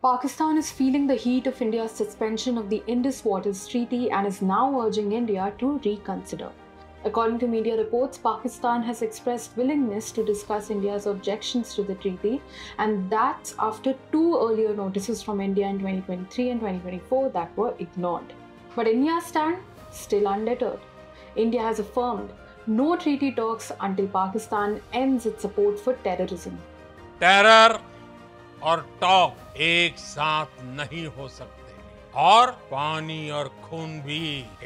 Pakistan is feeling the heat of India's suspension of the Indus Waters Treaty and is now urging India to reconsider. According to media reports, Pakistan has expressed willingness to discuss India's objections to the treaty, and that's after two earlier notices from India in 2023 and 2024 that were ignored. But India's stand? Still undeterred. India has affirmed no treaty talks until Pakistan ends its support for terrorism. Terror और top एक साथ नहीं हो सकते और पानी और खून भी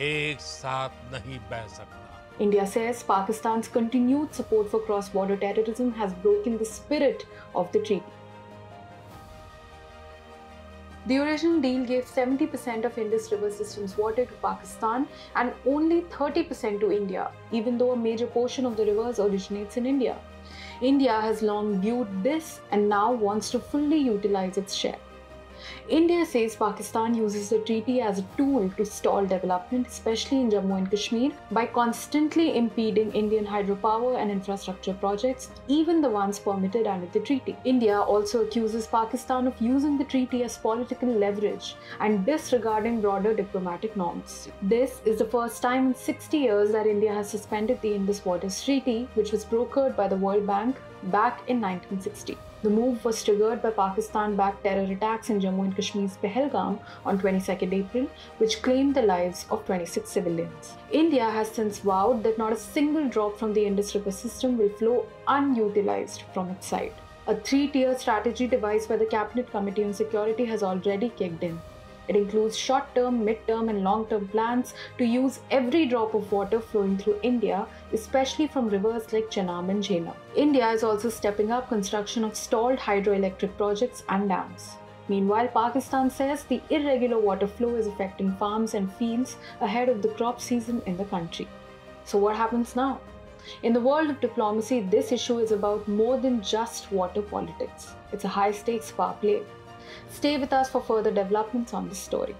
एक साथ नहीं बह सकता. India says Pakistan's continued support for cross-border terrorism has broken the spirit of the treaty. The original deal gave 70% of Indus River system's water to Pakistan and only 30% to India, even though a major portion of the rivers originates in India. India has long viewed this and now wants to fully utilize its share. India says Pakistan uses the treaty as a tool to stall development, especially in Jammu and Kashmir, by constantly impeding Indian hydropower and infrastructure projects, even the ones permitted under the treaty. India also accuses Pakistan of using the treaty as political leverage and disregarding broader diplomatic norms. This is the first time in 60 years that India has suspended the Indus Waters Treaty, which was brokered by the World Bank back in 1960. The move was triggered by Pakistan-backed terror attacks in Jammu and Kashmir's Pahalgam on 22nd April, which claimed the lives of 26 civilians. India has since vowed that not a single drop from the Indus River system will flow unutilized from its side. A three-tier strategy devised by the Cabinet Committee on Security has already kicked in. It includes short-term, mid-term and long-term plans to use every drop of water flowing through India, especially from rivers like Chenab and Jhelum. India is also stepping up construction of stalled hydroelectric projects and dams. Meanwhile, Pakistan says the irregular water flow is affecting farms and fields ahead of the crop season in the country. So what happens now? In the world of diplomacy, this issue is about more than just water politics. It's a high-stakes power play. Stay with us for further developments on this story.